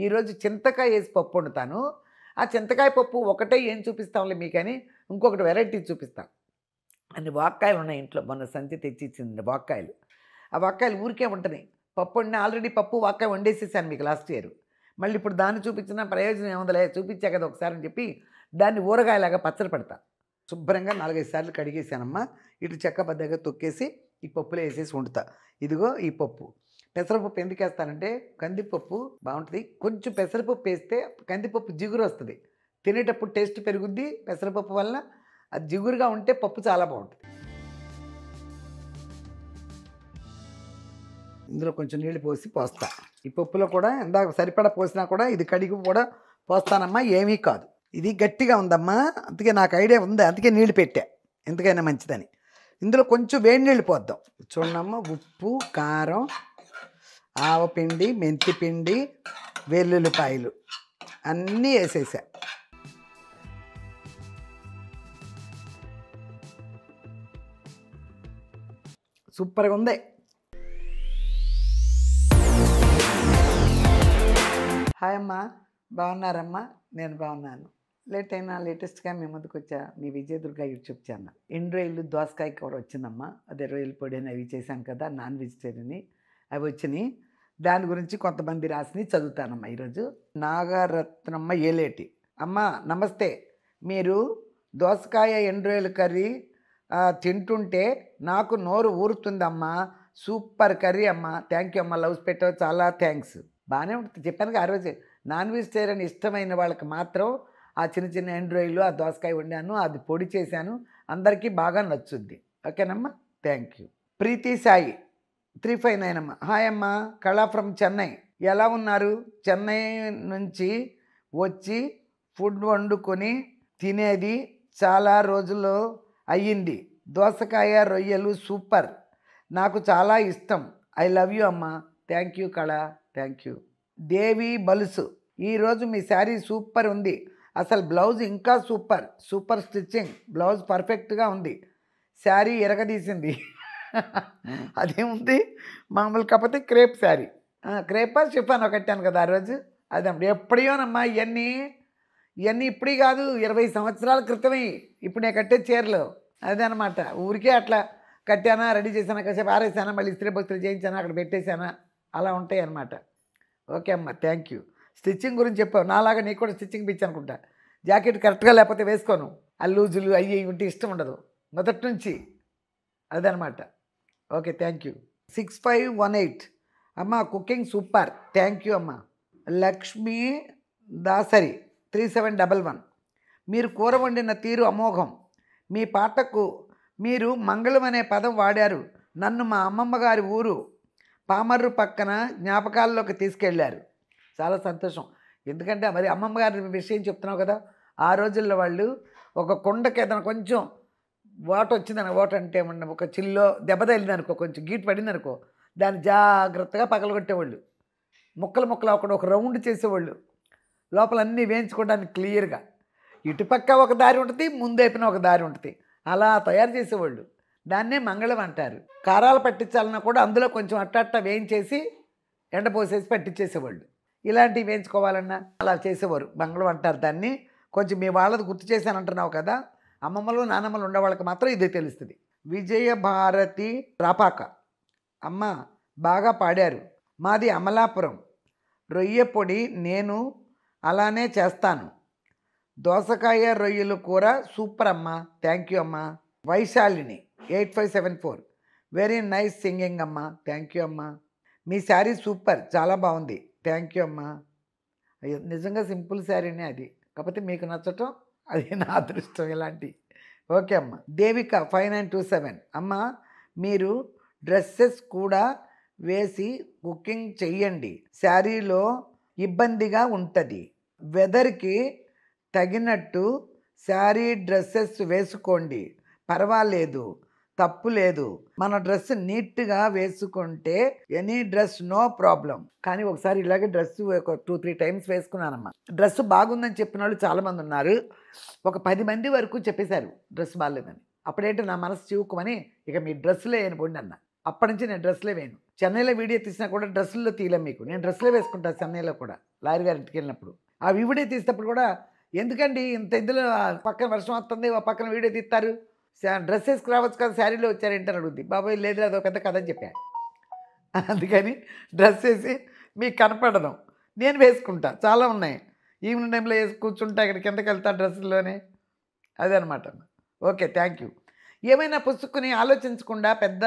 ఈరోజు చింతకాయ వేసి పప్పు వండుతాను. ఆ చింతకాయ పప్పు ఒకటే ఏం చూపిస్తాంలే మీకని ఇంకొకటి వెరైటీ చూపిస్తా. అన్ని వాక్కాయలు ఉన్నాయి ఇంట్లో. మొన్న సంచి తెచ్చి ఇచ్చింది వాక్కాయలు. ఆ వాక్కాయలు ఊరికే ఉంటున్నాయి. పప్పు వండిన ఆల్రెడీ పప్పు వాక్కాయ వండేసేసాను మీకు లాస్ట్ ఇయర్. మళ్ళీ ఇప్పుడు దాన్ని చూపించిన ప్రయోజనం ఏముందిలే చూపించా కదా ఒకసారి అని చెప్పి దాన్ని ఊరగాయలాగా పచ్చడి పెడతా. శుభ్రంగా 4, 5 సార్లు కడిగేసానమ్మా. ఇటు చెక్క బద్దగా తొక్కేసి ఈ పప్పులో వేసేసి వండుతా. ఇదిగో ఈ పప్పు. పెసరపప్పు ఎందుకు వేస్తానంటే కందిపప్పు బాగుంటుంది. కొంచెం పెసరపప్పు వేస్తే కందిపప్పు జిగురు వస్తుంది. తినేటప్పుడు టేస్ట్ పెరుగుద్ది పెసరపప్పు వల్ల. అది జిగురుగా ఉంటే పప్పు చాలా బాగుంటుంది. ఇందులో కొంచెం నీళ్ళు పోస్తా. ఈ పప్పులో కూడా ఇందాక సరిపడా పోసినా కూడా ఇది కడిగి కూడా పోస్తానమ్మా, ఏమీ కాదు. ఇది గట్టిగా ఉందమ్మా, అందుకే నాకు ఐడియా ఉంది, అందుకే నీళ్ళు పెట్టా ఎందుకైనా మంచిదని. ఇందులో కొంచెం వేడి నీళ్ళు పోద్దాం. చూడమ్మా, ఉప్పు, కారం, ఆవపిండి, మెంతిపిండి, వెల్లుల్లిపాయలు అన్నీ వేసేసా. సూపర్గా ఉంది. హాయ్ అమ్మా, బాగున్నారమ్మా? నేను బాగున్నాను. లేటెస్ట్గా మీ ముందుకు వచ్చా మీ విజయదుర్గ యూట్యూబ్ ఛానల్. ఎండ్రాయిలు దోసకాయ కూర వచ్చిందమ్మా. అదే రొయ్యల పొడి అని అవి చేశాను కదా, నాన్ వెజిటేరియన్ అవి వచ్చినాయి. దాని గురించి కొంతమంది రాసిని చదువుతానమ్మా ఈరోజు. నాగరత్నమ్మ ఏలేటి అమ్మ నమస్తే. మీరు దోసకాయ ఎండ్రాయిల కర్రీ తింటుంటే నాకు నోరు ఊరుతుందమ్మా. సూపర్ కర్రీ అమ్మ. థ్యాంక్ యూ అమ్మ. లవ్స్ పెట్టావు, చాలా థ్యాంక్స్. బాగానే ఉంటుంది. చెప్పాను ఆ రోజు నాన్ వెజిటేరియన్ ఇష్టమైన వాళ్ళకి మాత్రం ఆ చిన్న చిన్న ఎండ్రాయిలు ఆ దోసకాయ వండాను, అది పొడి చేశాను, అందరికీ బాగా నచ్చుద్ది. ఓకేనమ్మా, థ్యాంక్ యూ. ప్రీతి సాయి 359 అమ్మ. హాయ్ అమ్మ, కళా ఫ్రమ్ చెన్నై. ఎలా ఉన్నారు? చెన్నై నుంచి వచ్చి ఫుడ్ వండుకొని తినేది చాలా రోజులు అయ్యింది. దోసకాయ రొయ్యలు సూపర్, నాకు చాలా ఇష్టం. ఐ లవ్ యూ అమ్మ. థ్యాంక్ యూ కళ, థ్యాంక్ యూ. దేవి బలుసు, ఈరోజు మీ శారీ సూపర్ ఉంది. అసలు బ్లౌజ్ ఇంకా సూపర్ స్టిచ్చింగ్. బ్లౌజ్ పర్ఫెక్ట్గా ఉంది. శారీ ఎరగదీసింది. అదేముంది మామూలు, కాకపోతే క్రేప్ శారీ. క్రేపా షిఫాన్ కట్టాను కదా ఆ రోజు. అదే ఎప్పుడోనమ్మా ఇవన్నీ ఇప్పుడు కాదు, 20 సంవత్సరాల క్రితమే ఇప్పుడు నేను కట్టే చీరలు. అదనమాట. ఊరికే అట్లా కట్టానా, రెడీ చేశానా, కాసేపు ఆరేసానా, మళ్ళీ ఇస్త్రీ బస్త్రీ చేయించానా, అక్కడ పెట్టేశానా, అలా ఉంటాయి అన్నమాట. ఓకే అమ్మ, థ్యాంక్ యూ. స్టిచ్చింగ్ గురించి చెప్పావు. నాలాగా నీకు కూడా స్టిచ్చింగ్ పిచ్చి అనుకుంటా. జాకెట్ కరెక్ట్గా లేకపోతే వేసుకోను. ఆ లూజులు అయ్యి ఉంటే ఇష్టం ఉండదు మొదటి నుంచి. అదనమాట. Okay, thank you. 6518 అమ్మ, కుకింగ్ సూపర్. థ్యాంక్ యూ అమ్మ. లక్ష్మీ దాసరి 3711 మీరు కూర వండిన తీరు అమోఘం. మీ పాటకు మీరు మంగళం అనే పదం వాడారు. నన్ను మా అమ్మమ్మ గారి ఊరు పామర్రు పక్కన జ్ఞాపకాల్లోకి తీసుకెళ్ళారు. చాలా సంతోషం. ఎందుకంటే మరి అమ్మమ్మ గారి విషయం చెప్తున్నావు కదా, ఆ రోజుల్లో వాళ్ళు ఒక కొండకి ఏదైనా కొంచెం వాటర్ వచ్చిందని, వాటర్ అంటే ఒక చిల్లో దెబ్బ తగిలిందనుకో, కొంచెం గీటు పడిందనుకో, దాన్ని జాగ్రత్తగా పగలగొట్టేవాళ్ళు. ముక్కలు అక్కడ ఒక రౌండ్ చేసేవాళ్ళు. లోపల అన్నీ వేయించుకోవడానికి క్లియర్గా. ఇటుపక్క ఒక దారి ఉంటుంది, ముందైపున ఒక దారి ఉంటుంది. అలా తయారు చేసేవాళ్ళు. దాన్నే మంగళం అంటారు. కారాలు పట్టించాలన్నా కూడా అందులో కొంచెం అట్ట వేయించేసి ఎండపోసేసి పట్టించేసేవాళ్ళు. ఇలాంటివి వేయించుకోవాలన్నా అలా చేసేవారు. మంగళం అంటారు దాన్ని. కొంచెం మీ వాళ్ళది గుర్తు చేశానంటున్నావు కదా, అమ్మమ్మలు నానమ్మలు ఉండేవాళ్ళకి మాత్రం ఇదే తెలుస్తుంది. విజయభారతి రాపాక అమ్మ, బాగా పాడారు. మాది అమలాపురం. రొయ్య పొడి నేను అలానే చేస్తాను. దోసకాయ రొయ్యలు కూర సూపర్ అమ్మ. థ్యాంక్ యూ అమ్మ. వైశాలిని 8574 వెరీ నైస్ సింగింగ్ అమ్మ. థ్యాంక్ యూ అమ్మ. మీ శారీ సూపర్, చాలా బాగుంది. థ్యాంక్ యూ అమ్మ. అయ్యో, నిజంగా సింపుల్ శారీనే అది, కాకపోతే మీకు నచ్చటం అది నా అదృష్టం. ఇలాంటి ఓకే అమ్మ. దేవిక 5927 అమ్మ, మీరు డ్రెస్సెస్ కూడా వేసి కుకింగ్ చెయ్యండి. శారీలో ఇబ్బందిగా ఉంటుంది. వెదర్కి తగినట్టు శారీ డ్రెస్సెస్ వేసుకోండి, పర్వాలేదు, తప్పు లేదు. మన డ్రెస్ నీట్గా వేసుకుంటే ఎనీ డ్రెస్ నో ప్రాబ్లం. కానీ ఒకసారి ఇలాగే డ్రెస్ ఒక 2-3 టైమ్స్ వేసుకున్నానమ్మా. డ్రెస్ బాగుందని చెప్పిన వాళ్ళు చాలామంది ఉన్నారు. ఒక 10 మంది వరకు చెప్పేశారు డ్రెస్ బాగాలేదని. అప్పుడేంటి నా మనసు చివుకుమని, ఇక మీ డ్రెస్సులే అని పొండి అన్న. అప్పటి నుంచి నేను డ్రెస్లే వేయను. చెన్నైలో వీడియో తీసినా కూడా డ్రెస్సుల్లో తీయలేం మీకు. నేను డ్రెస్లే వేసుకుంటాను చెన్నైలో కూడా. లాయర్ గారి ఇంటికి వెళ్ళినప్పుడు ఆ వీడియో తీసేటప్పుడు కూడా ఎందుకండి ఇంత ఇందులో పక్కన వర్షం వస్తుంది పక్కన వీడియో తీస్తారు, డ్రెస్ వేసుకు రావచ్చు కదా, శారీలో వచ్చారేంటని అడుగుద్ది. బాబాయ్ లేదు అదో పెద్ద కథ అని చెప్పాను. అందుకని డ్రెస్ వేసి మీకు కనపడను, నేను వేసుకుంటా. చాలా ఉన్నాయి ఈవినింగ్ టైంలో వేసి కూర్చుంటా, ఇక్కడ కిందకి వెళ్తా డ్రెస్సుల్లోనే. అదే అనమాట. Okay, thank you. ఏమైనా పుచ్చుకుని ఆలోచించకుండా పెద్ద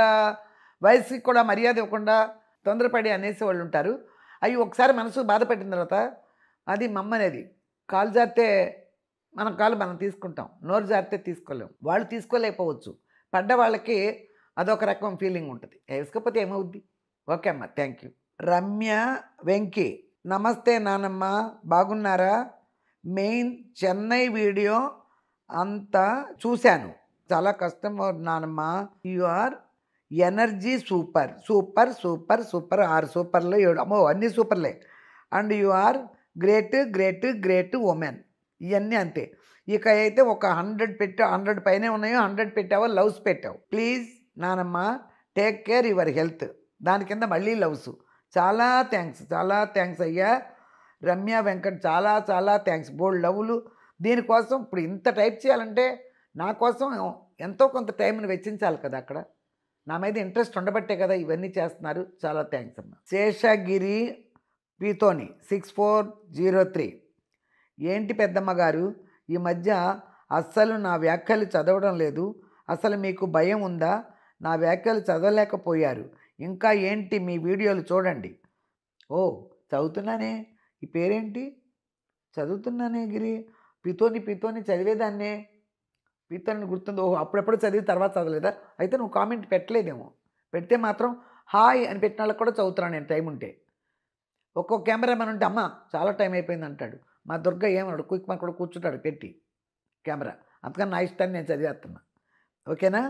వయసుకి కూడా మర్యాద ఇవ్వకుండా తొందరపడి అనేసి వాళ్ళు ఉంటారు. అవి ఒకసారి మనసు బాధపడిన తర్వాత అది మమ్మనేది కాలు జారితే మన కాలు మనం తీసుకుంటాం, నోరు జారితే తీసుకోలేం. వాళ్ళు తీసుకోలేకపోవచ్చు. పడ్డ వాళ్ళకి అదొక రకం ఫీలింగ్ ఉంటుంది. వేసుకోకపోతే ఏమవుద్ది. ఓకే అమ్మ, థ్యాంక్ యూ. రమ్య వెంకీ, నమస్తే నానమ్మ, బాగున్నారా? మెయిన్ చెన్నై వీడియో అంతా చూశాను, చాలా కష్టం నానమ్మ. You are energy super super super super. 6 సూపర్లు 7, అమ్మో అన్నీ సూపర్లే. And you are great great great women. ఇవన్నీ అంతే. ఇక అయితే ఒక 100 పెట్టావు, 100 పైనే ఉన్నాయో, 100 పెట్టావో, లవ్స్ పెట్టావు. ప్లీజ్ నానమ్మ టేక్ కేర్ యువర్ హెల్త్. దాని కింద మళ్ళీ లవ్స్. చాలా థ్యాంక్స్ అయ్యా రమ్య వెంకట్, చాలా చాలా థ్యాంక్స్. బోల్డ్ లవ్లు. దీనికోసం ఇప్పుడు ఇంత టైప్ చేయాలంటే నా కోసం ఎంతో కొంత టైంని వెచ్చించాలి కదా. అక్కడ నా మీద ఇంట్రెస్ట్ ఉండబట్టే కదా ఇవన్నీ చేస్తున్నారు. చాలా థ్యాంక్స్ అమ్మ. శేషగిరి పీతోని 6403, ఏంటి పెద్దమ్మ గారు ఈ మధ్య అస్సలు నా వ్యాఖ్యలు చదవడం లేదు, అసలు మీకు భయం ఉందా? నా వ్యాఖ్యలు చదవలేకపోయారు, ఇంకా ఏంటి మీ వీడియోలు చూడండి. ఓ చదువుతున్నానే, ఈ పేరేంటి? చదువుతున్నానే గిరి. పితోని చదివేదాన్నే. పీతోని గుర్తుంది. ఓహో అప్పుడప్పుడు చదివి తర్వాత చదవలేదా? అయితే నువ్వు కామెంట్ పెట్టలేదేమో. పెడితే మాత్రం హాయ్ అని పెట్టిన వాళ్ళకి కూడా చదువుతున్నాను నేను టైం ఉంటే. ఒక్కొక్క కెమెరామెన్ ఉంటే అమ్మ చాలా టైం అయిపోయింది అంటాడు. మా దుర్గ ఏమన్నాడు, క్విక్ మన కూడా కూర్చుంటాడు పెట్టి కెమెరా. అందుకని నా ఇష్టాన్ని నేను చదివేస్తున్నా. ఓకేనా?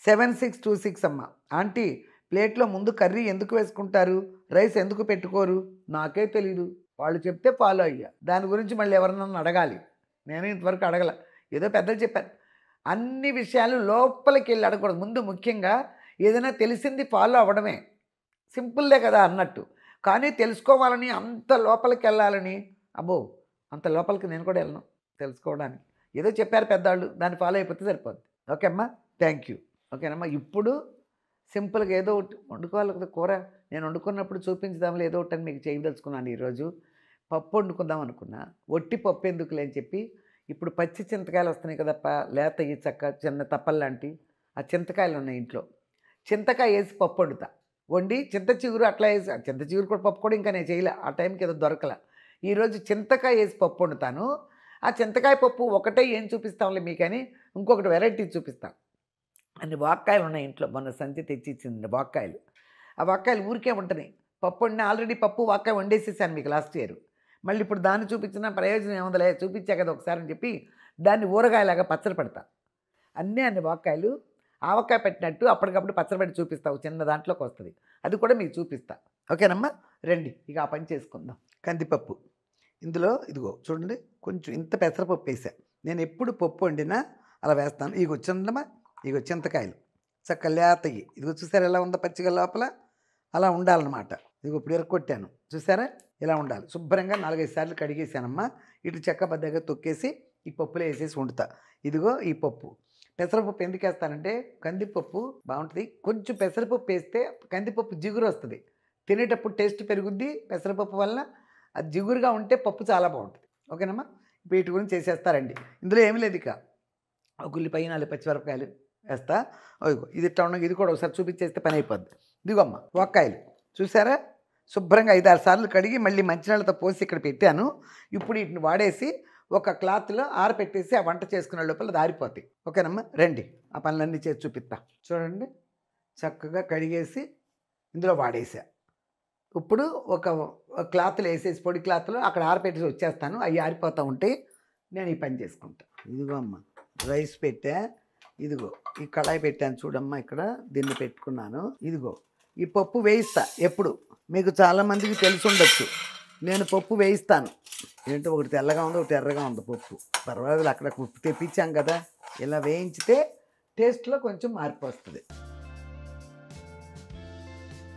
7626 అమ్మ, ఆంటీ ప్లేట్లో ముందు కర్రీ ఎందుకు వేసుకుంటారు, రైస్ ఎందుకు పెట్టుకోరు? నాకే తెలీదు, వాళ్ళు చెప్తే ఫాలో అయ్యా. దాని గురించి మళ్ళీ ఎవరినన్నా అడగాలి. నేను ఇంతవరకు అడగల, ఏదో పెద్దలు చెప్పారు. అన్ని విషయాలు లోపలికి వెళ్ళి అడగకూడదు. ముందు ముఖ్యంగా ఏదైనా తెలిసింది ఫాలో అవ్వడమే. సింపుల్లే కదా అన్నట్టు. కానీ తెలుసుకోవాలని అంత లోపలికి వెళ్ళాలని, అబ్బో అంత లోపలికి నేను కూడా వెళ్ళను తెలుసుకోవడానికి. ఏదో చెప్పారు పెద్దవాళ్ళు, దాన్ని ఫాలో అయిపోతే సరిపోద్ది. ఓకే అమ్మా, థ్యాంక్ యూ. ఓకేనమ్మా. ఇప్పుడు సింపుల్గా ఏదో ఒకటి వండుకోవాలి కదా కూర. నేను వండుకున్నప్పుడు చూపించుదాంలో ఏదో ఒకటి అని మీకు చేయదలుచుకున్నాను. ఈరోజు పప్పు వండుకుందాం అనుకున్నా. ఒట్టి పప్పు ఎందుకులే అని చెప్పి ఇప్పుడు పచ్చి చింతకాయలు వస్తున్నాయి కదప్ప, లేత ఈ చక్క చిన్న తప్పల్లాంటి ఆ చింతకాయలు ఉన్నాయి ఇంట్లో. చింతకాయ వేసి పప్పు వండి చింత చిగురు అట్లా వేసి, చింత చిగురు కూడా పప్పు కూడా ఇంకా నేను చేయలే, ఆ టైంకి ఏదో దొరకలే. ఈరోజు చింతకాయ వేసి పప్పు వండుతాను. ఆ చింతకాయ పప్పు ఒకటే ఏం చూపిస్తాంలే మీకని ఇంకొకటి వెరైటీ చూపిస్తాను. అన్ని వాక్కాయలు ఉన్నాయి ఇంట్లో, మొన్న సంచి తెచ్చి ఇచ్చింది వాక్కాయలు. ఆ వాక్కాయలు ఊరికే ఉంటున్నాయి. పప్పు వండిన ఆల్రెడీ పప్పు వాక్కాయ వండేసేసాను మీకు లాస్ట్ ఇయర్. మళ్ళీ ఇప్పుడు దాన్ని చూపించిన ప్రయోజనం ఏముందలే, చూపించా కదా ఒకసారి అని చెప్పి దాన్ని ఊరగాయలాగా పచ్చడి పెడతా. అన్ని వాక్కాయలు ఆవకాయ పెట్టినట్టు అప్పటికప్పుడు పచ్చడి పెట్టి చూపిస్తావు, చిన్న దాంట్లోకి వస్తుంది. అది కూడా మీకు చూపిస్తా. ఓకేనమ్మా, రండి ఇక ఆ పని చేసుకుందాం. కందిపప్పు ఇందులో ఇదిగో చూడండి, కొంచెం ఇంత పెసరపప్పు వేసా. నేను ఎప్పుడు పప్పు వండినా అలా వేస్తాను. ఇగో వచ్చిందమ్మా, ఇగో చింతకాయలు చక్క లేతయి. ఇదిగో చూసారా ఎలా ఉందో పచ్చిగా లోపల, అలా ఉండాలన్నమాట. ఇదిగో ఇప్పుడు ఎరకొట్టాను చూసారా, ఇలా ఉండాలి. శుభ్రంగా 4-5 సార్లు కడిగేసానమ్మా. ఇటు చెక్క బద్దగా తొక్కేసి ఈ పప్పులో వేసేసి వండుతా. ఇదిగో ఈ పప్పు. పెసరపప్పు ఎందుకు వేస్తానంటే కందిపప్పు బాగుంటుంది. కొంచెం పెసరపప్పు వేస్తే కందిపప్పు జిగురు వస్తుంది, తినేటప్పుడు టేస్ట్ పెరుగుద్ది. పెసరపప్పు వల్ల అది జిగురుగా ఉంటే పప్పు చాలా బాగుంటుంది. ఓకేనమ్మా, వీటి గురించి చేసేస్తారండి. ఇందులో ఏమీ లేదు, ఇక ఒక ఉల్లిపాయ 4 పచ్చిమిరపకాయలు వేస్తా. ఇది ఇట్లా ఉండగా ఇది కూడా ఒకసారి చూపించేస్తే పని అయిపోద్ది. ఇదిగో అమ్మ వంకాయలు చూసారా, శుభ్రంగా 5-6 సార్లు కడిగి మళ్ళీ మంచినీళ్ళతో పోసి ఇక్కడ పెట్టాను. ఇప్పుడు వీటిని వాడేసి ఒక క్లాత్లో ఆరపెట్టేసి ఆ వంట చేసుకునే లోపల దారిపోతాయి. ఓకేనమ్మా, రండి ఆ పనులన్నీ చేసి చూపిస్తా. చూడండి, చక్కగా కడిగేసి ఇందులో వాడేసా. ఇప్పుడు ఒక క్లాత్లో వేసేసి పొడి క్లాత్లో అక్కడ ఆరపెట్టేసి వచ్చేస్తాను. అవి ఆరిపోతూ ఉంటే నేను ఈ పని చేసుకుంటా. ఇదిగో అమ్మ రైస్ పెట్టా, ఇదిగో ఈ కళాయి పెట్టాను చూడమ్మా, ఇక్కడ దీన్ని పెట్టుకున్నాను. ఇదిగో ఈ పప్పు వేయిస్తా. ఎప్పుడు మీకు చాలామందికి తెలిసి ఉండొచ్చు, నేను పప్పు వేయిస్తాను. ఏంటో ఒకటి తెల్లగా ఉంది, ఒకటి ఎర్రగా ఉంది పప్పు. పర్వాలేదు, అక్కడ ఉప్పు తెప్పించాం కదా, ఇలా వేయించితే టేస్ట్లో కొంచెం మార్పు వస్తుంది.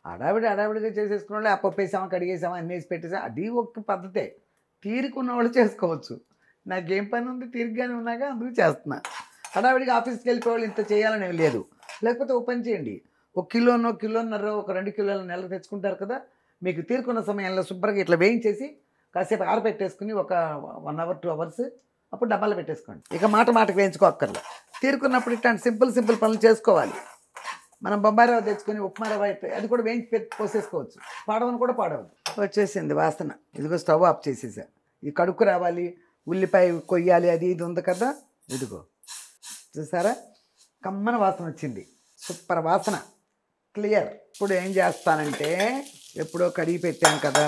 హడావిడిగా చేసేసుకున్న వాళ్ళు ఆ పప్పు వేసామా కడిగేసామా అన్నీ వేసి పెట్టేసామా అది ఒక పద్ధతే. తీరికున్న వాళ్ళు చేసుకోవచ్చు. నాకేం పని ఉంది తీరిగ్గానే ఉన్నాగా అందుకు చేస్తున్నా. హడావిడిగా ఆఫీస్కి వెళ్ళిపోవాలి ఇంత చేయాలని ఏం లేదు. లేకపోతే ఓ పని చేయండి, ఒక కిలోనో కిలోన్నర ఒక 2 కిలోల నెలకు తెచ్చుకుంటారు కదా, మీకు తీరుకున్న సమయంలో శుభ్రంగా ఇట్లా వేయించేసి కాసేపు ఆరబెట్టేసుకుని ఒక 1 అవర్ 2 అవర్స్ అప్పుడు డబ్బాలో పెట్టేసుకోండి. ఇక మాటకు వేయించుకోక్కర్లే. తీరుకున్నప్పుడు ఇట్లాంటి సింపుల్ పనులు చేసుకోవాలి. మనం బొంబాయి రవ్వ తెచ్చుకొని ఉప్మా రవ్వ అది కూడా వేయించి పెట్టి పోసేసుకోవచ్చు. పాడవని కూడా పాడవదు. వచ్చేసింది వాసన. ఇదిగో స్టవ్ ఆఫ్ చేసేసా. ఇది కడుక్కు రావాలి, ఉల్లిపాయ కొయ్యాలి, అది ఇది ఉంది కదా. ఇదిగో చూసారా కమ్మన వాసన వచ్చింది, సూపర్ వాసన, క్లియర్. ఇప్పుడు ఏం చేస్తానంటే ఎప్పుడో కడిగి పెట్టాను కదా,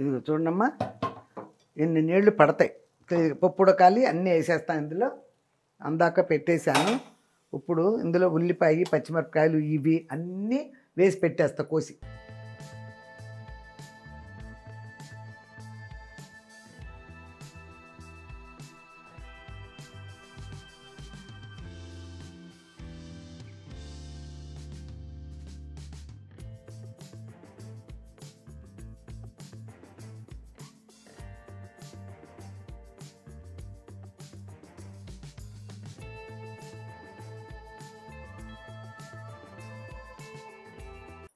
ఇదిగో చూడమ్మా ఎన్ని నీళ్లు పడతాయి. పప్పు ఉడకాలి, అన్నీ వేసేస్తాను ఇందులో. అందాక పెట్టేశాను. ఇప్పుడు ఇందులో ఉల్లిపాయ పచ్చిమిరపకాయలు ఇవి అన్నీ వేసి పెట్టేస్తా కోసి.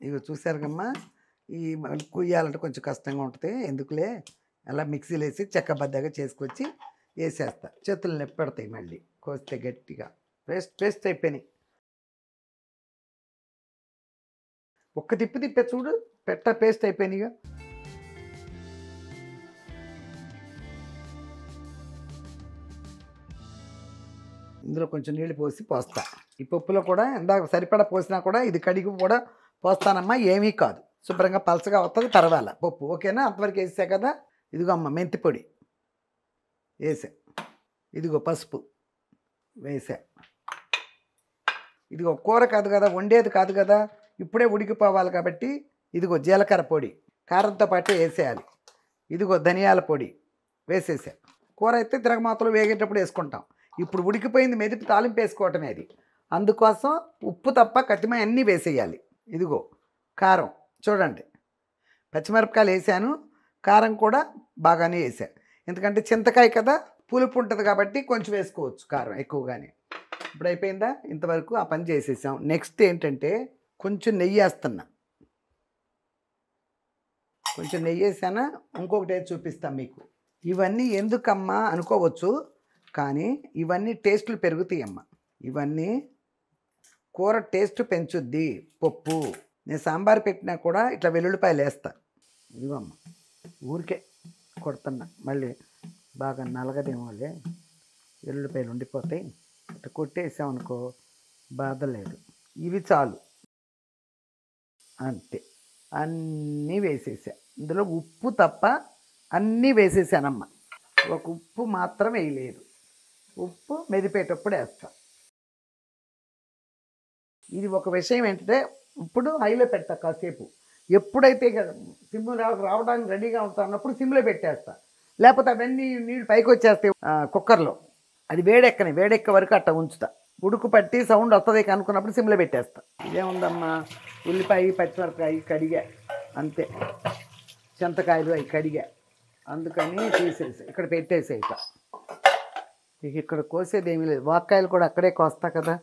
ఇక చూసారు కమ్మా, ఈ కుయ్యాలంటే కొంచెం కష్టంగా ఉంటుంది, ఎందుకులే అలా మిక్సీలో వేసి చెక్కబద్దగా చేసుకొచ్చి వేసేస్తా. చేతులు నొప్పి పెడతాయి మళ్ళీ కోస్తే గట్టిగా. పేస్ట్ అయిపోయినాయి. ఒక్క తిప్పే చూడు పేస్ట్ అయిపోయినాయిగా. ఇందులో కొంచెం నీళ్ళు పోస్తా. ఈ పప్పులో కూడా ఇందాక సరిపడా పోసినా కూడా ఇది కడిగి కూడా పోస్తానమ్మా, ఏమీ కాదు. శుభ్రంగా పలచగా వస్తుంది, పర్వాలే పప్పు. ఓకేనా, అంతవరకు వేసా కదా. ఇదిగో అమ్మ మెంతి పొడి వేసా, ఇదిగో పసుపు వేసా. ఇదిగో కూర కాదు కదా, వండేది కాదు కదా, ఇప్పుడే ఉడికిపోవాలి కాబట్టి ఇదిగో జీలకర్ర పొడి కారంతో పాటు వేసేయాలి. ఇదిగో ధనియాల పొడి వేసేసా. కూర అయితే తిరగమాతలు వేగేటప్పుడు వేసుకుంటాం. ఇప్పుడు ఉడికిపోయింది, మెదిపి తాలింపు వేసుకోవటమే అది. అందుకోసం ఉప్పు తప్ప కట్టిమ అన్నీ వేసేయాలి. ఇదిగో కారం చూడండి, పచ్చిమిరపకాయలు వేసాను, కారం కూడా బాగానే వేసా. ఎందుకంటే చింతకాయ కదా, పులుపు ఉంటుంది కాబట్టి కొంచెం వేసుకోవచ్చు కారం ఎక్కువగానే. ఇప్పుడు అయిపోయిందా, ఇంతవరకు ఆ పని చేసేసాం. నెక్స్ట్ ఏంటంటే కొంచెం నెయ్యి వేస్తున్నా. కొంచెం నెయ్యి వేసానా, ఇంకొకటి చూపిస్తాను మీకు. ఇవన్నీ ఎందుకమ్మా అనుకోవచ్చు, కానీ ఇవన్నీ టేస్టులు పెరుగుతాయమ్మా. ఇవన్నీ కూర టేస్ట్ పెంచుద్ది పప్పు. నేను సాంబార్ పెట్టినా కూడా ఇట్లా వెల్లుల్లిపాయలు వేస్తా. ఇదిగోమ్మ ఊరికే కొడుతున్నా, మళ్ళీ బాగా నలగదేమోలే, వెల్లుల్లిపాయలు ఉండిపోతాయి. ఇట్లా కొట్టేసామనుకో బాధ లేదు. ఇవి చాలు అంతే, అన్నీ వేసేసా. ఇందులో ఉప్పు తప్ప అన్నీ వేసేసానమ్మ, ఒక ఉప్పు మాత్రం వేయలేదు. ఉప్పు మెదిపేటప్పుడు వేస్తా. ఇది ఒక విషయం ఏంటంటే, ఇప్పుడు హైలో పెడతా కాసేపు. ఎప్పుడైతే సిమ్ రావడానికి రెడీగా ఉంటా అన్నప్పుడు సిమ్లో పెట్టేస్తా. లేకపోతే అవన్నీ నీళ్ళు పైకి వచ్చేస్తాయి కుక్కర్లో, అది వేడెక్క వరకు అట్లా ఉంచుతా. ఉడుకు పట్టి సౌండ్ వస్తుంది అనుకున్నప్పుడు సిమ్లో పెట్టేస్తా. ఇదేముందమ్మా, ఉల్లిపాయ పచ్చిమిరపకాయ కడిగా అంతే, చింతకాయలు అవి కడిగా, అందుకని తీసేసి ఇక్కడ పెట్టేసేట. ఇక ఇక్కడ కోసేది ఏమీ లేదు. వాక్కాయలు కూడా అక్కడే కోస్తా కదా.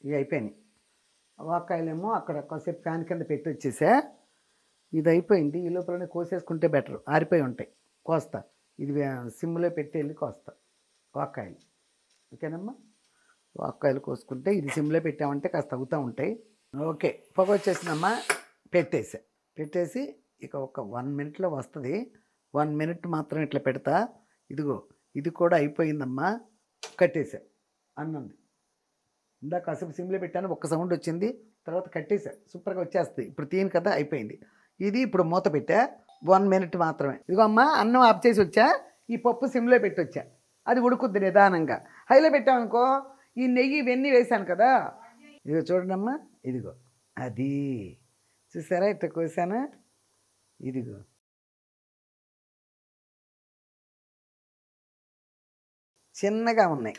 ఇవి అయిపోయినాయి. వాక్కాయలేమో అక్కడ కాసేపు ఫ్యాన్ కింద పెట్టి వచ్చేసా. ఇది అయిపోయింది, ఈ లోపలనే కోసేసుకుంటే బెటర్, ఆరిపోయి ఉంటాయి. కోస్తా. ఇది సిమ్లో పెట్టి వెళ్ళి కోస్తా వాక్కాయలు. ఓకేనమ్మా, వాక్కాయలు కోసుకుంటే ఇది సిమ్లో పెట్టామంటే కాస్త అవుతూ ఉంటాయి. ఓకే, పొగ వచ్చేసిందమ్మా. పెట్టేసి ఇక ఒక 1 మినిట్లో వస్తుంది. 1 మినిట్ మాత్రం ఇట్లా పెడతా. ఇదిగో ఇది కూడా అయిపోయిందమ్మా. కట్టేసా. అన్నంది ఇందాక కాసేపు సిమ్లో పెట్టాను, ఒక్క సౌండ్ వచ్చింది, తర్వాత కట్టేసా. సూపర్గా వచ్చేస్తుంది. ఇప్పుడు తీయను కదా, అయిపోయింది. ఇది ఇప్పుడు మూత పెట్టా. 1 మినిట్ మాత్రమే. ఇదిగో అమ్మ, అన్నం ఆఫ్ చేసి వచ్చా. ఈ పప్పు సిమ్లో పెట్టి వచ్చా. అది ఉడుకుద్ది నిదానంగా. హైలో పెట్టామనుకో, ఈ నెయ్యి ఇవన్నీ వేసాను కదా. ఇదిగో చూడండమ్మా, ఇదిగో అది చూసారా ఇట్లా కోసానా. ఇదిగో చిన్నగా ఉన్నాయి,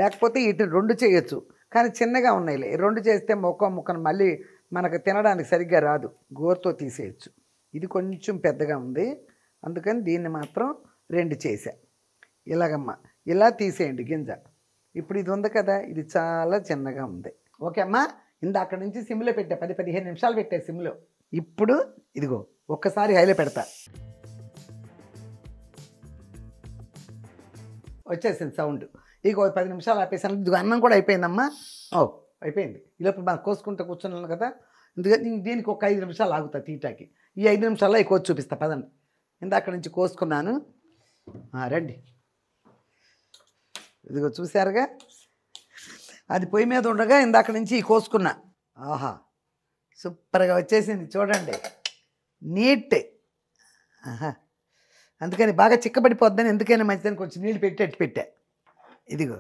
లేకపోతే ఇటు 2 చేయొచ్చు, కానీ చిన్నగా ఉన్నాయిలే. 2 చేస్తే ముక్కను మళ్ళీ మనకు తినడానికి సరిగ్గా రాదు, గోరుతో తీసేయచ్చు. ఇది కొంచెం పెద్దగా ఉంది, అందుకని దీన్ని మాత్రం 2 చేశా. ఇలాగమ్మా, ఇలా తీసేయండి గింజ. ఇప్పుడు ఇది ఉంది కదా, ఇది చాలా చిన్నగా ఉంది. ఓకే అమ్మా, ఇందాక నుంచి సిమ్లో పెట్టా, 10-15 నిమిషాలు పెట్టా సిమ్లో. ఇప్పుడు ఇదిగో ఒక్కసారి హైలో పెడతా. వచ్చేసింది సౌండ్. ఇక 10 నిమిషాలు ఆపేసాను. ఇదిగో అన్నం కూడా అయిపోయిందమ్మా. అయిపోయింది. ఈలోపు మనం కోసుకుంటూ కూర్చున్నాను కదా, ఎందుకంటే దీనికి ఒక 5 నిమిషాలు ఆగుతా తీటాకి. ఈ 5 నిమిషాల్లో ఈ కోసి చూపిస్తా పదండి. ఇందాక నుంచి కోసుకున్నాను, రండి. ఇదిగో చూశారుగా, అది పొయ్యి మీద ఉండగా ఇందాక నుంచి కోసుకున్నా. ఆహా, సూపర్గా వచ్చేసింది చూడండి, నీట్. అందుకని బాగా చిక్కబడిపోద్దని, ఎందుకైనా మంచిదని కొంచెం నీళ్ళు పెట్టా. ఇదిగో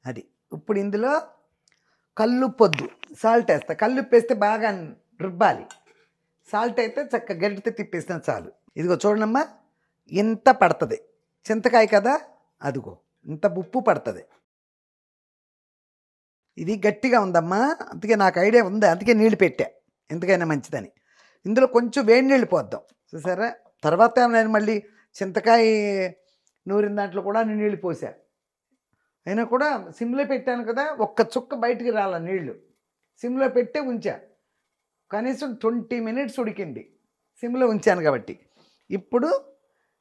అది. ఇప్పుడు ఇందులో కల్లుప్పొద్దు, సాల్ట్ వేస్తా. కల్లుప్పు వేస్తే బాగా రుబ్బాలి, సాల్ట్ అయితే చక్కగా గరిటెతో తిప్పేసినా చాలు. ఇదిగో చూడమ్మా, ఇంత పడుతుంది. చింతకాయ కదా, అదిగో ఇంత ఉప్పు పడుతుంది. ఇది గట్టిగా ఉందమ్మా, అందుకే నాకు ఐడియా ఉంది, అందుకే నీళ్ళు పెట్టా, ఎందుకైనా మంచిదని. ఇందులో కొంచెం వేడి నీళ్ళు పోద్దాం. చూసారా, తర్వాత నేను మళ్ళీ చింతకాయ నూరిన దాంట్లో కూడా నేను నీళ్ళు పోసా. అయినా కూడా సిమ్లో పెట్టాను కదా, ఒక్క చుక్క బయటికి రాల నీళ్ళు. సిమ్లో పెట్టే ఉంచా, కనీసం 20 మినిట్స్ ఉడికింది సిమ్లో ఉంచాను కాబట్టి. ఇప్పుడు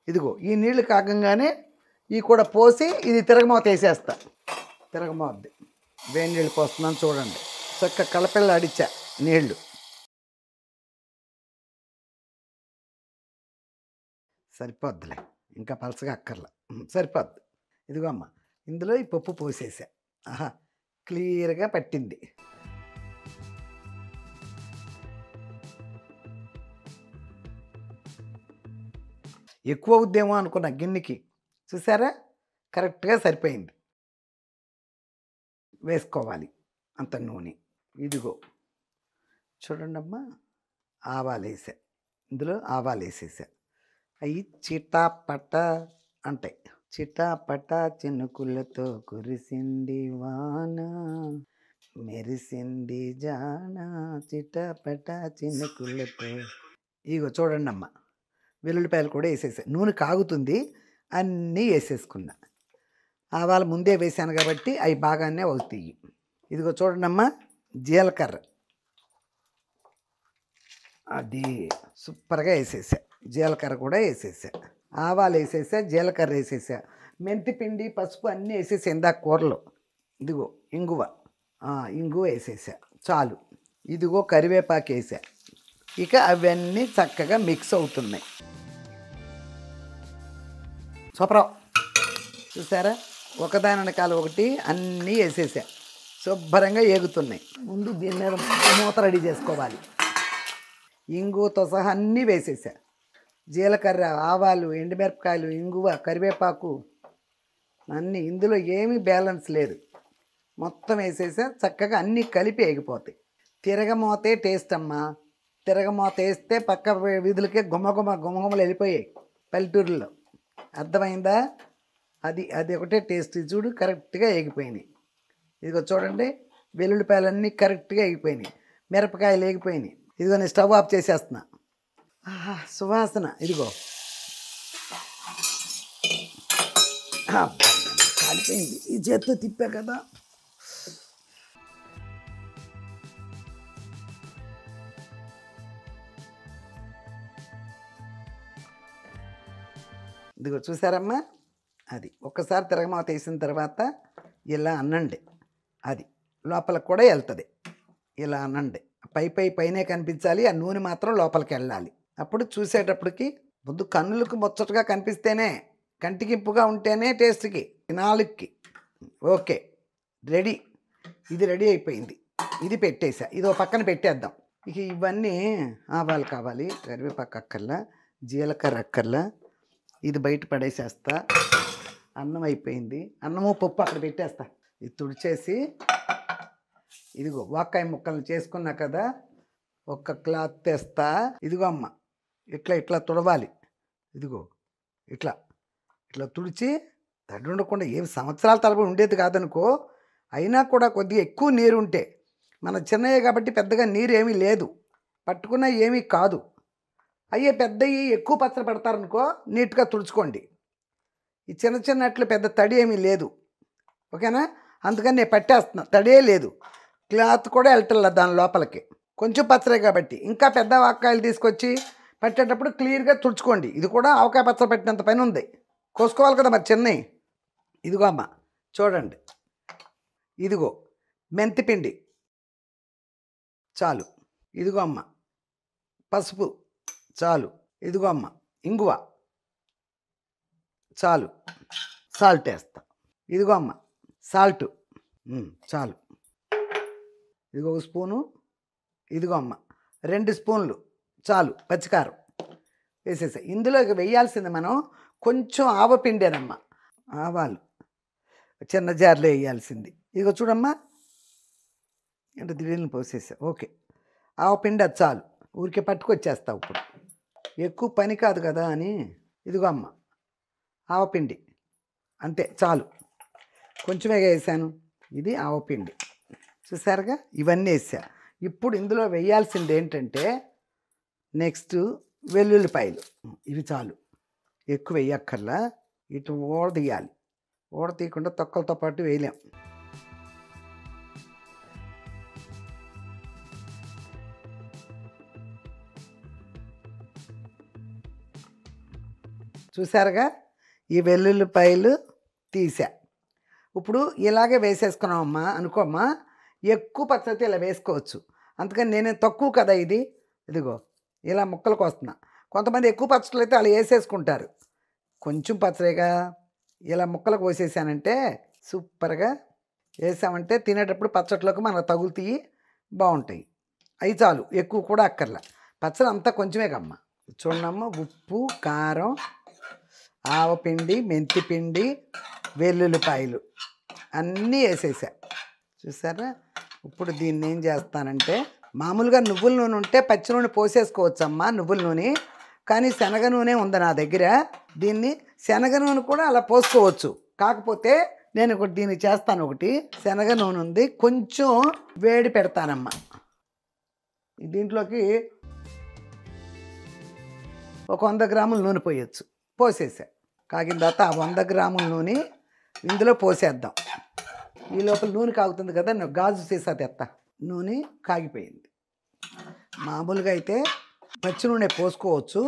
ఇదిగో ఈ నీళ్లు కాగంగానే ఈ కూడా పోసి ఇది తిరగమోత వేసేస్తా. తిరగమోద్ది. వేడి నీళ్ళు పోస్తున్నాను చూడండి, చక్క కలపెళ్ళ అడిచా నీళ్లు. సరిపోద్దులే, ఇంకా పలసగా అక్కర్లా, సరిపోద్ది. ఇదిగో అమ్మ, ఇందులో ఈ పప్పు పోసేసా. క్లియర్గా పట్టింది. ఎక్కువ అవుద్దేమో అనుకున్న గిన్నెకి, చూసారా కరెక్ట్గా సరిపోయింది. వేసుకోవాలి అంత నూనె. ఇదిగో చూడండి అమ్మా, ఆవాలు వేసా. ఇందులో ఆవాలు వేసేసా. అవి చిటాపట అంటాయి. చిటాపట చినుకులతో కురిసింది వాన, మెరిసింది జాన, చిటాపట చినుకులతో. ఇగో చూడండి అమ్మ, వెల్లుల్లిపాయలు కూడా వేసేసా. నూనె కాగుతుంది, అన్నీ వేసేసుకున్నా. ఆవాలు ముందే వేసాను కాబట్టి అవి బాగానే అవుతాయి. ఇదిగో చూడండి అమ్మ, జీలకర్ర అది సూపర్గా వేసేసా. జీలకర్ర కూడా వేసేసా, ఆవాలు వేసేసా, జీలకర్ర వేసేసా, మెంతి పిండి, పసుపు అన్నీ వేసేసా ఇందాక కూరలో. ఇదిగో ఇంగువ, ఇంగువ వేసేసా చాలు. ఇదిగో కరివేపాకు వేసా. ఇక అవన్నీ చక్కగా మిక్స్ అవుతున్నాయి. సూపర్. చూసారా, ఒకదాని వెనకాల ఒకటి అన్నీ వేసేసా, శుభ్రంగా ఏగుతున్నాయి. ముందు దీని మీద మూత రెడీ చేసుకోవాలి. ఇంగువతో సహా అన్నీ వేసేసా. జీలకర్ర, ఆవాలు, ఎండుమిరపకాయలు, ఇంగువ, కరివేపాకు అన్నీ, ఇందులో ఏమీ బ్యాలెన్స్ లేదు, మొత్తం వేసేసా. చక్కగా అన్నీ కలిపి ఎగిపోతాయి. తిరగమోతే టేస్ట్ అమ్మా. తిరగమోత వేస్తే పక్క వీధులకే గుమ్మగుమ్మలు వెళ్ళిపోయాయి పల్లెటూరులో. అర్థమైందా? అది ఒకటే టేస్ట్. చూడు కరెక్ట్గా ఎగిపోయినాయి. ఇదిగో చూడండి, వెల్లుల్లిపాయలన్నీ కరెక్ట్గా ఎగిపోయినాయి, మిరపకాయలు ఎగిపోయినాయి. ఇదిగో నేను స్టవ్ ఆఫ్ చేసేస్తున్నా. సువాసన ఇదిగో కాలిపోయింది. ఈ చేత్తో తిప్పా కదా. ఇదిగో చూసారమ్మా, అది ఒక్కసారి తిరగమాత వేసిన తర్వాత ఇలా అనండి, అది లోపలికి కూడా వెళ్తుంది. ఇలా అనండి, పైనే కనిపించాలి, ఆ నూనె మాత్రం లోపలికి వెళ్ళాలి. అప్పుడు చూసేటప్పటికి ముందు కన్నులకు ముచ్చటగా కనిపిస్తేనే, కంటికి ఇంపుగా ఉంటేనే టేస్ట్కి, నాలుగుకి. Okay, ready. ఇది రెడీ అయిపోయింది. ఇది పెట్టేసా, ఇది ఒక పక్కన పెట్టేద్దాం. ఇక ఇవన్నీ ఆవాలు కావాలి, కరివేపాకు అక్కర్లా, జీలకర్ర అక్కర్లా, ఇది బయట పడేసేస్తా. అన్నం అయిపోయింది, అన్నము పప్పు అక్కడ పెట్టేస్తా. ఇది తుడిచేసి ఇదిగో వాక్కాయ ముక్కలు చేసుకున్నా కదా, ఒక క్లాత్ తెస్తా. ఇదిగో అమ్మ, ఇట్లా తుడవాలి. ఇదిగో ఇట్లా తుడిచి, తడి ఉండకుండా ఏమి సంవత్సరాల తరబడి ఉండేది కాదనుకో. అయినా కూడా కొద్దిగా ఎక్కువ నీరు ఉంటే, మన చిన్నయ్య కాబట్టి పెద్దగా నీరు ఏమీ లేదు, పట్టుకున్నా ఏమీ కాదు. అయ్యే పెద్దవి ఎక్కువ పచ్చడి పెడతారనుకో, నీట్గా తుడుచుకోండి. ఈ చిన్న అట్లు పెద్ద తడి ఏమీ లేదు, ఓకేనా? అందుకని నేను పట్టేస్తున్నా, తడే లేదు, క్లాత్ కూడా వెళ్ళటల్లా దాని లోపలికి. కొంచెం పచ్చడే కాబట్టి ఇంకా పెద్ద వాక్కాయలు తీసుకొచ్చి పట్టేటప్పుడు క్లియర్గా తుడుచుకోండి. ఇది కూడా ఆవకాయ పచ్చడి పెట్టినంత పని ఉంది, కోసుకోవాలి కదా మరి చిన్నవి. ఇదిగో అమ్మ చూడండి, ఇదిగో మెంతిపిండి చాలు, ఇదిగో అమ్మ పసుపు చాలు, ఇదిగో అమ్మ ఇంగువ చాలు, సాల్ట్ వేస్తా. ఇదిగో అమ్మ సాల్ట్ చాలు, ఇదిగో ఒక స్పూను, ఇదిగో అమ్మ 2 స్పూన్లు చాలు పచ్చికారం వేసేసా. ఇందులో వేయాల్సింది మనం కొంచెం ఆవపిండేనమ్మ, ఆవాలు చిన్న జార్లో వేయాల్సింది. ఇదిగో చూడమ్మా, అంటే దిడీలను పోసేసా. ఓకే, ఆవపిండి అది చాలు, ఊరికే పట్టుకొచ్చేస్తావు. ఇప్పుడు ఎక్కువ పని కాదు కదా అని. ఇదిగో అమ్మ ఆవపిండి అంతే చాలు, కొంచెమే వేసాను. ఇది ఆవపిండి చూసారుగా, ఇవన్నీ వేసా. ఇప్పుడు ఇందులో వేయాల్సింది ఏంటంటే నెక్స్ట్ వెల్లుల్లిపాయలు, ఇవి చాలు, ఎక్కువ వేయక్కర్లా. ఇటు తీయాలి, తీయకుండా తొక్కలతో పాటు వేయలేం. చూసారుగా, ఈ వెల్లుల్లిపాయలు తీసా. ఇప్పుడు ఇలాగే వేసేసుకున్నామమ్మా అనుకోమ్మా, ఎక్కువ పచ్చడి ఇలా వేసుకోవచ్చు. అందుకని నేను తక్కువ కదా ఇది, ఇదిగో ఇలా ముక్కలకు వస్తున్నా. కొంతమంది ఎక్కువ పచ్చళ్ళు అయితే అలా వేసేసుకుంటారు, కొంచెం పచ్చడిగా ఇలా ముక్కలకు పోసేసానంటే సూపర్గా వేసామంటే తినేటప్పుడు పచ్చట్లోకి మనకు తగులుతాయి, బాగుంటాయి. అవి చాలు, ఎక్కువ కూడా అక్కర్లా. పచ్చడి అంతా కొంచెమే కమ్మ. చూడమ్మా, ఉప్పు కారం ఆవపిండి మెంతిపిండి వెల్లుల్లిపాయలు అన్నీ వేసేసా చూసారా. ఇప్పుడు దీన్ని ఏం చేస్తానంటే, మామూలుగా నువ్వుల నూనె ఉంటే పచ్చి నూనె పోసేసుకోవచ్చమ్మా, నువ్వుల నూనె. కానీ శనగ నూనె ఉంది నా దగ్గర, దీన్ని శనగ నూనె కూడా అలా పోసుకోవచ్చు. కాకపోతే నేను ఒకటి దీన్ని చేస్తాను, ఒకటి శనగ నూనె ఉంది, కొంచెం వేడి పెడతానమ్మా. దీంట్లోకి ఒక 100 గ్రాముల నూనె పోయచ్చు. పోసేసా, కాగిన తర్వాత ఆ 100 గ్రాముల నూనె ఇందులో పోసేద్దాం. ఈ లోపల నూనె కాగుతుంది కదా, నేను గాజు సీసా తెస్తా. నూనె కాగిపోయింది. మామూలుగా అయితే పచ్చి నూనె పోసుకోవచ్చు,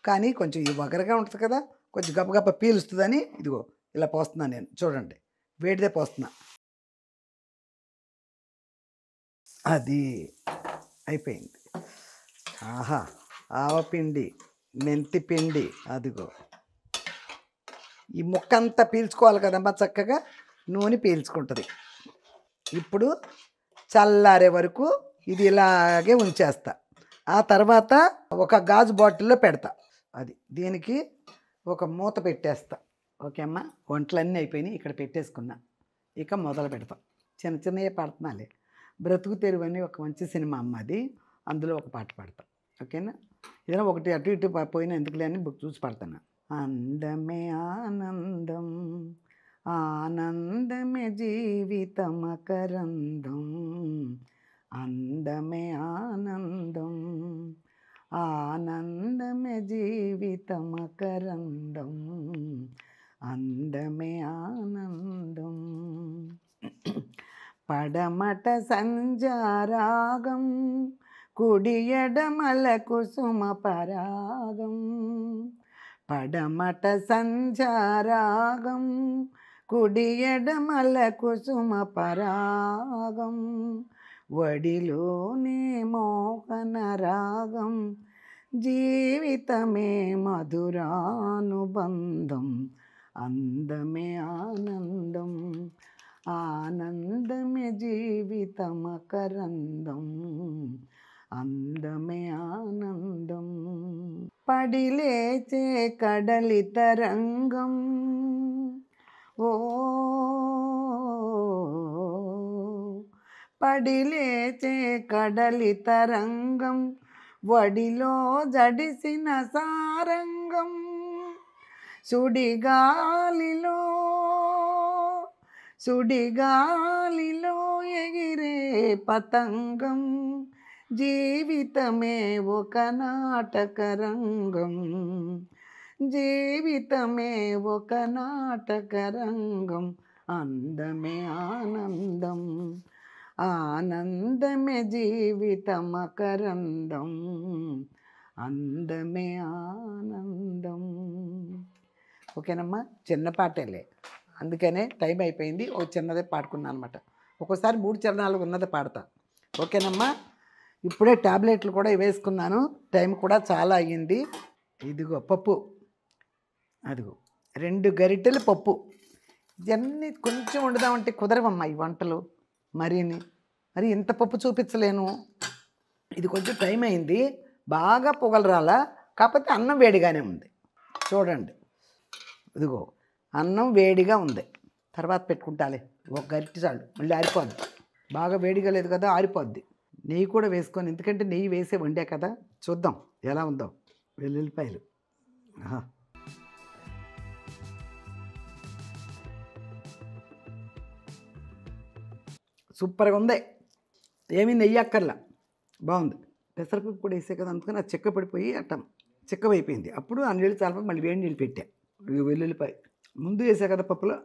కానీ కొంచెం ఈ వగరగా ఉంటుంది కదా, కొంచెం గబగబ పీలుస్తుందని ఇదిగో ఇలా పోస్తున్నాను నేను. చూడండి, వేడిదే పోస్తున్నా. అది అయిపోయింది. ఆహా, ఆవపిండి మెంతిపిండి అదిగో, ఈ ముక్క అంతా పీల్చుకోవాలి కదమ్మా, చక్కగా నూనె పీల్చుకుంటుంది. ఇప్పుడు చల్లారే వరకు ఇది ఇలాగే ఉంచేస్తా. ఆ తర్వాత ఒక గాజు బాటిల్లో పెడతా. అది దీనికి ఒక మూత పెట్టేస్తా. ఓకే అమ్మ, వంటలన్నీ అయిపోయినాయి, ఇక్కడ పెట్టేసుకున్నా. ఇక మొదలు పెడతాం. చిన్నవే పాడుతున్నాలే. బ్రతుకు తెరువు అని ఒక మంచి సినిమా అమ్మ, అది అందులో ఒక పాట పాడతాం. ఓకేనా, ఏదైనా ఒకటి అటు ఇటు పోయినా ఎందుకులే అని బుక్ చూసి పాడుతున్నా. అందమే ఆనందం, ఆనందమే జీవితమకరందం, అందమే ఆనందం, ఆనందమే జీవితమకరందం, అందమే ఆనందం. పడమట సంజారాగం, కుడి ఎడమల కుసుమ పరాగం, పడమట సంధ్యారాగం కుడి ఎడమల కుసుమ పరాగం వడిలోనే మోహన రాగం జీవితమే మధురానుబంధం అందమే ఆనందం ఆనందమే జీవితమకరందం అందమే ఆనందం పడిలేచే కడలి తరంగం ఓ పడిలేచే కడలి తరంగం వడిలో జడిసిన సారంగం సుడిగాలిలో ఎగిరే పతంగం జీవితమే ఒక నాటకరంగం జీవితమే ఒక నాటకరంగం అందమే ఆనందం ఆనందమే జీవితమకరందం అందమే ఆనందం. ఓకేనమ్మా, చిన్న పాటలే, అందుకనే టైం అయిపోయింది. ఓ చిన్నదే పాడుకున్నాను అనమాట. ఒక్కోసారి 3 చరణాలు ఉన్నది పాడతా. ఓకేనమ్మా, ఇప్పుడే ట్యాబ్లెట్లు కూడా వేసుకున్నాను. టైం కూడా చాలా అయ్యింది. ఇదిగో పప్పు, అదిగో 2 గరిటెలు పప్పు. ఇవన్నీ కొంచెం వండుదామంటే కుదరవమ్మా ఈ వంటలు. మరి ఇంత పప్పు చూపించలేను. ఇది కొంచెం టైం అయింది, బాగా పొగలు రాలా. కాకపోతే అన్నం వేడిగానే ఉంది. చూడండి, ఇదిగో అన్నం వేడిగా ఉంది. తర్వాత పెట్టుకుంటాలే, ఒక గరిటె చాలు, మళ్ళీ ఆరిపోద్ది. బాగా వేడిగా లేదు కదా, ఆరిపోద్ది. నెయ్యి కూడా వేసుకొని, ఎందుకంటే నెయ్యి వేసే వండే కదా. చూద్దాం ఎలా ఉందో. వెల్లుల్లిపాయలు సూపర్గా ఉంది. ఏమీ నెయ్యి అక్కర్లా, బాగుంది. పెసరపప్పు కూడా వేసే కదా, అందుకని అది చెక్క పడిపోయి అట్ట చిక్కవైపోయింది. అప్పుడు ఆ నీళ్ళు చాలా మళ్ళీ వేడి నీళ్ళు పెట్టా. వెల్లుల్లిపాయ ముందు వేసా కదా పప్పులో.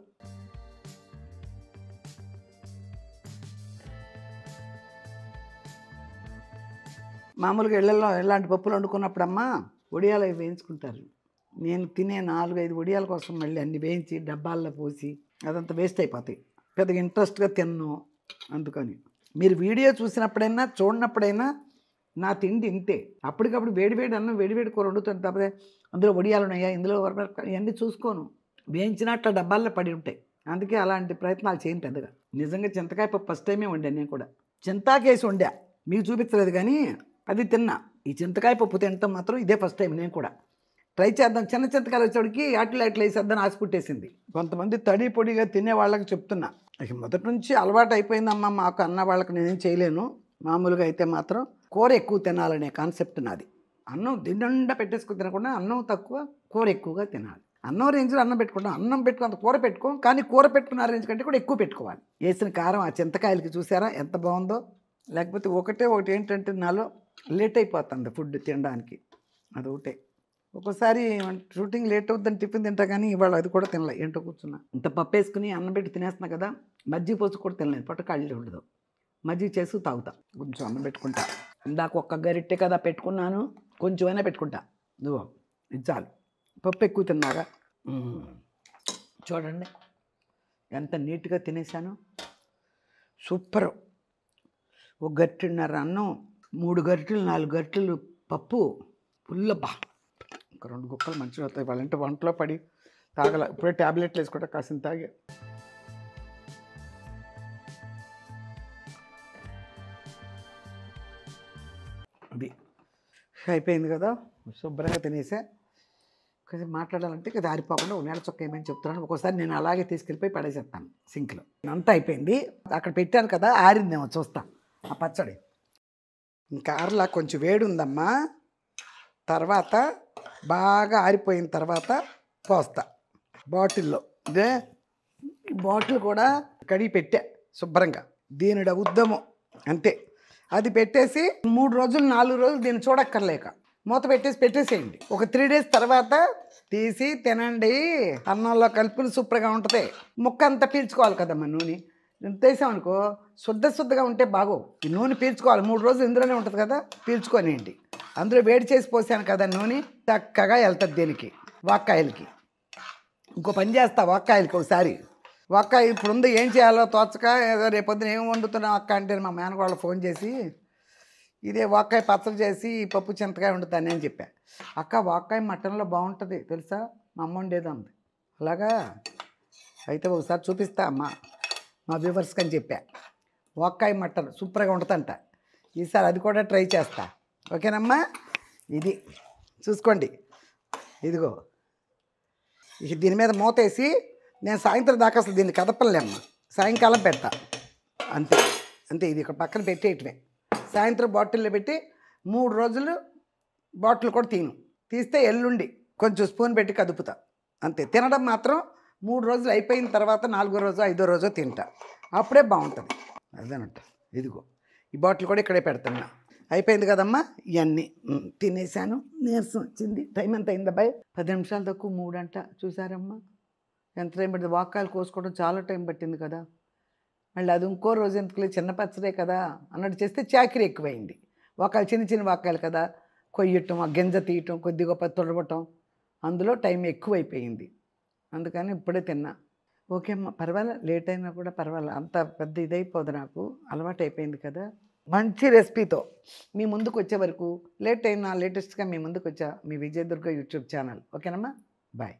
మామూలుగా ఇళ్లలో ఇలాంటి పప్పులు వండుకున్నప్పుడమ్మా వడియాలు అవి వేయించుకుంటారు. నేను తినే 4-5 వడియాల కోసం మళ్ళీ అన్ని వేయించి డబ్బాల్లో పోసి అదంతా వేస్ట్ అయిపోతాయి. పెద్దగా ఇంట్రెస్ట్గా తిన్ను. అందుకని మీరు వీడియో చూసినప్పుడైనా చూడనప్పుడైనా నా తిండి ఇంతే. అప్పటికప్పుడు వేడివేడి అన్నం వేడివేడి కూర వండుతాను. తప్పదే అందులో వడియాలు ఉన్నాయా, ఇందులో ఇవన్నీ చూసుకోను. వేయించినట్ల డబ్బాల్లో పడి ఉంటాయి. అందుకే అలాంటి ప్రయత్నాలు చేయను పెద్దగా. నిజంగా చింతకాయ పప్పు ఫస్ట్ టైమే వండాను నేను కూడా. చింతాకేసి వండా, మీకు చూపించలేదు కానీ అది తిన్నా. ఈ చింతకాయ పప్పు తినటం మాత్రం ఇదే ఫస్ట్ టైం. నేను కూడా ట్రై చేద్దాం. చిన్న చింతకాయలు వచ్చేవాడికి అట్లా వేసేద్దాం ఆశ పుట్టేసింది. కొంతమంది తడి పొడిగా తినే వాళ్ళకి చెప్తున్నా, మొదటి నుంచి అలవాటు అయిపోయిందమ్మా మాకు అన్న వాళ్ళకి. నేనేం చేయలేను. మామూలుగా అయితే మాత్రం కూర ఎక్కువ తినాలనే కాన్సెప్ట్ నాది. అన్నం దిండా పెట్టేసుకుని తినకుండా అన్నం తక్కువ, కూర ఎక్కువగా తినాలి. అన్నం రేంజ్లో అన్నం పెట్టుకుంటాం, అన్నం పెట్టుకున్నంత కూర పెట్టుకోం. కానీ కూర పెట్టుకున్న రేంజ్ కంటే కూడా ఎక్కువ పెట్టుకోవాలి. వేసిన కారం ఆ చింతకాయలకి చూసారా ఎంత బాగుందో. లేకపోతే ఒకటి ఏంటంటే నాలో లేట్ అయిపోతుంది ఫుడ్ తినడానికి, అదొకటే. ఒక్కోసారి షూటింగ్ లేట్ అవుతుందని టిఫిన్ తింటా, కానీ ఇవాళ అది కూడా తినలే. ఏంటో కూర్చున్నా. ఇంత పప్పు వేసుకుని అన్నం పెట్టి తినేస్తున్నా కదా, మజ్జిగ పోసి కూడా తినలేదు. పొట్ట ఖాళీ ఉండదు. మజ్జిగ చేసి తాగుతా, కొంచెం అన్నం పెట్టుకుంటా. ఇందాక ఒక్క గరిటె కదా పెట్టుకున్నాను, కొంచెమైనా పెట్టుకుంటా. నువ్వు ఇది చాలు. పప్పు ఎక్కువ తిన్నాగా. చూడండి ఎంత నీట్గా తినేసాను. సూపరు. 1 గరిటెన్నర అన్నం, 3 గరిటెలు 4 గరిటెలు పప్పు, పుల్లబ్బా. ఒక 2 గుక్కలు మంచిగా అవుతాయి. వాళ్ళంటే వంటలో పడి తాగల. ఇప్పుడే ట్యాబ్లెట్లు వేసుకుంటా, కాసిన తాగే. అది అయిపోయింది కదా, శుభ్రంగా తినేసా. కొంచెం మాట్లాడాలంటే కదా ఆరిపోకుండా నేల చొక్క ఏమని చెప్తున్నాను. ఒక్కోసారి నేను అలాగే తీసుకెళ్ళిపోయి పడేసేస్తాను సింక్లో. అంతా అయిపోయింది. అక్కడ పెట్టాను కదా, ఆరిందేమో చూస్తా ఆ పచ్చడి. ఇంకా ఆరలా, కొంచెం వేడి ఉందమ్మా. తర్వాత బాగా ఆరిపోయిన తర్వాత పోస్తా బాటిల్లో. ఇదే బాటిల్ కూడా కడిగి పెట్టా శుభ్రంగా. దీనిడ ఉద్దమం అంతే. అది పెట్టేసి 3 రోజులు 4 రోజులు దీన్ని చూడక్కర్లేక మూత పెట్టేసేయండి. ఒక 3 డేస్ తర్వాత తీసి తినండి. అన్నంలో కలుపుకుని సూపర్గా ఉంటుంది. ముక్క అంతా పీల్చుకోవాలి కదమ్మా నూనె. తీసామనుకో శుద్ధగా ఉంటే బాగో. ఈ నూనె పీల్చుకోవాలి. 3 రోజులు ఇందులోనే ఉంటుంది కదా, పీల్చుకోనియండి. అందులో వేడి చేసి పోసాను కదా నూనె, చక్కగా వెళ్తుంది దీనికి. వాక్కాయలకి. ఇంకో పని చేస్తా వాక్కాయలకి ఒకసారి. వాక్కాయ ఇప్పుడుంది ఏం చేయాలో తోచక ఏదో రేపొద్దున ఏం వండుతున్నావు అక్క అంటే మా మేనకోళ్ళు ఫోన్ చేసి ఇదే వాక్కాయ పచ్చడి చేసి పప్పు చింతకాయ వండుతాను అని చెప్పా. అక్క వాక్కాయ మటన్లో బాగుంటుంది తెలుసా, మా అమ్మ వండేది అంది. అలాగా అయితే ఒకసారి చూపిస్తా అమ్మ మా వ్యూవర్స్కి అని చెప్పా. వాక్కాయ మటన్ సూపర్గా వండుతంట. ఈసారి అది కూడా ట్రై చేస్తా. ఓకేనమ్మా. ఇది చూసుకోండి, ఇదిగో దీని మీద మూతేసి నేను సాయంత్రం దాకా అసలు దీన్ని కదపలేమ్మా, సాయంకాలం పెడతా అంతే అంతే. ఇది ఇక్కడ పక్కన పెట్టేయటమే. సాయంత్రం బాటిల్లో పెట్టి 3 రోజులు బాటిల్ కూడా తీస్తే ఎల్లుండి కొంచెం స్పూన్ పెట్టి కదుపుతా అంతే. తినడం మాత్రం 3 రోజులు అయిపోయిన తర్వాత 4వ రోజు 5వ రోజు తింటా, అప్పుడే బాగుంటుంది. అదేనంట. ఇదిగో ఈ బాటిల్ కూడా ఇక్కడే పెడుతున్నా. అయిపోయింది కదమ్మా. ఇవన్నీ తినేసాను, నీరసం వచ్చింది. టైం ఎంత అయిందా బాయ్? 10 నిమిషాలు తక్కువ 3 అంట. చూసారమ్మా ఎంత టైం పట్టింది. వాక్కాయలు కోసుకోవడం చాలా టైం పట్టింది కదా. మళ్ళీ అది ఇంకో రోజు ఎందుకులే, చిన్న పచ్చడే కదా అన్నట్టు చేస్తే చాకిరీ ఎక్కువైంది. వాక్కాయలు చిన్న చిన్న వాక్కాయలు కదా, కొయ్యటం, ఆ గింజ తీయటం, కొద్ది గొప్ప తొడవటం, అందులో టైం ఎక్కువైపోయింది. అందుకని ఇప్పుడే తిన్నా. ఓకే అమ్మ, పర్వాలేదు, లేట్ అయినా కూడా పర్వాలేదు, అంత పెద్ద ఇదైపోదు, నాకు అలవాటు అయిపోయింది కదా. మంచి రెసిపీతో మీ ముందుకు వచ్చే వరకు లేట్ అయినా లేటెస్ట్గా మీ ముందుకు వచ్చా మీ విజయదుర్గ యూట్యూబ్ ఛానల్. ఓకేనమ్మా, బాయ్.